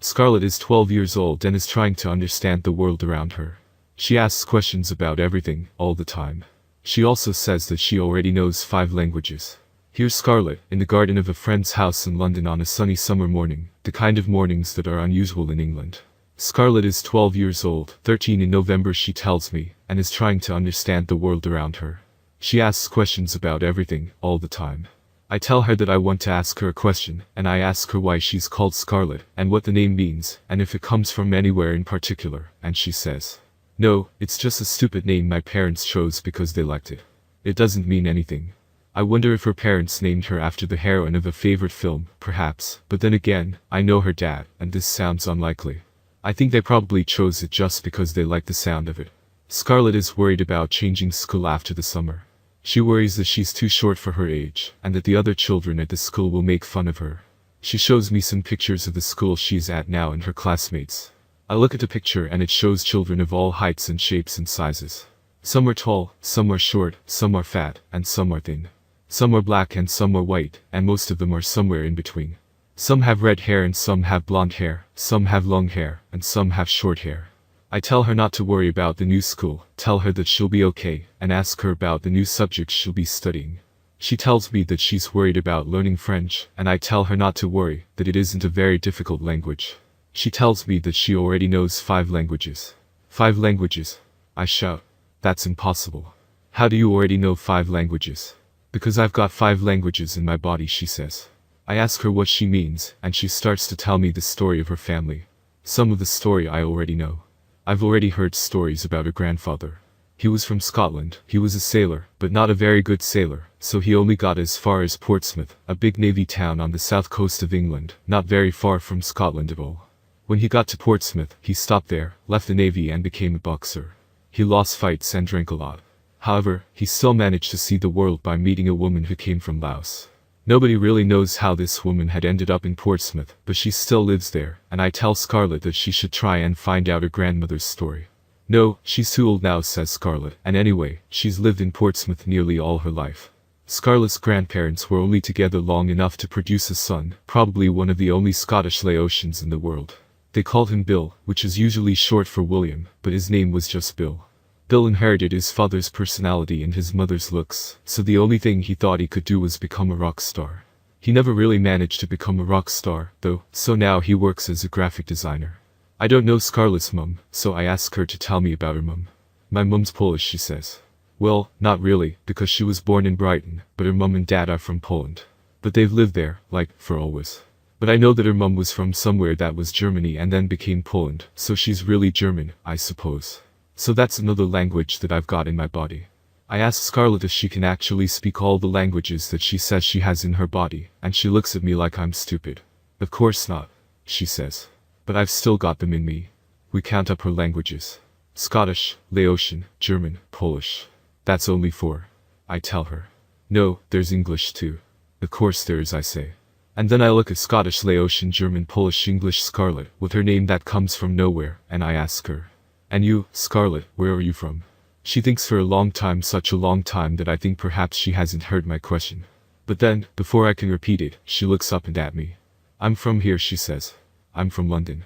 Scarlett is 12 years old and is trying to understand the world around her. She asks questions about everything, all the time. She also says that she already knows 5 languages. Here's Scarlett, in the garden of a friend's house in London on a sunny summer morning, the kind of mornings that are unusual in England. Scarlett is 12 years old, 13 in November she tells me, and is trying to understand the world around her. She asks questions about everything, all the time. I tell her that I want to ask her a question, and I ask her why she's called Scarlett, and what the name means, and if it comes from anywhere in particular, and she says, "No, it's just a stupid name my parents chose because they liked it. It doesn't mean anything." I wonder if her parents named her after the heroine of a favorite film, perhaps, but then again, I know her dad, and this sounds unlikely. I think they probably chose it just because they liked the sound of it. Scarlett is worried about changing school after the summer. She worries that she's too short for her age, and that the other children at the school will make fun of her. She shows me some pictures of the school she's at now and her classmates. I look at the picture and it shows children of all heights and shapes and sizes. Some are tall, some are short, some are fat, and some are thin. Some are black and some are white, and most of them are somewhere in between. Some have red hair and some have blonde hair, some have long hair, and some have short hair. I tell her not to worry about the new school, tell her that she'll be okay, and ask her about the new subjects she'll be studying. She tells me that she's worried about learning French, and I tell her not to worry, that it isn't a very difficult language. She tells me that she already knows 5 languages. 5 languages? I shout. That's impossible. How do you already know 5 languages? Because I've got 5 languages in my body, she says. I ask her what she means, and she starts to tell me the story of her family. Some of the story I already know. I've already heard stories about her grandfather. He was from Scotland, he was a sailor, but not a very good sailor, so he only got as far as Portsmouth, a big navy town on the south coast of England, not very far from Scotland at all. When he got to Portsmouth, he stopped there, left the navy and became a boxer. He lost fights and drank a lot. However, he still managed to see the world by meeting a woman who came from Laos. Nobody really knows how this woman had ended up in Portsmouth, but she still lives there, and I tell Scarlett that she should try and find out her grandmother's story. No, she's too old now, says Scarlett, and anyway, she's lived in Portsmouth nearly all her life. Scarlett's grandparents were only together long enough to produce a son, probably one of the only Scottish Laotians in the world. They called him Bill, which is usually short for William, but his name was just Bill. Bill inherited his father's personality and his mother's looks, so the only thing he thought he could do was become a rock star. He never really managed to become a rock star, though, so now he works as a graphic designer. I don't know Scarlett's mum, so I ask her to tell me about her mum. My mum's Polish, she says. Well, not really, because she was born in Brighton, but her mum and dad are from Poland. But they've lived there, like, for always. But I know that her mum was from somewhere that was Germany and then became Poland, so she's really German, I suppose. So that's another language that I've got in my body. I ask Scarlett if she can actually speak all the languages that she says she has in her body, and she looks at me like I'm stupid. Of course not, she says. But I've still got them in me. We count up her languages. Scottish, Laotian, German, Polish. That's only 4. I tell her. No, there's English too. Of course there is, I say. And then I look at Scottish, Laotian, German, Polish, English Scarlett, with her name that comes from nowhere, and I ask her. And you, Scarlett, where are you from? She thinks for a long time, such a long time that I think perhaps she hasn't heard my question. But then, before I can repeat it, she looks up and at me. I'm from here, she says. I'm from London.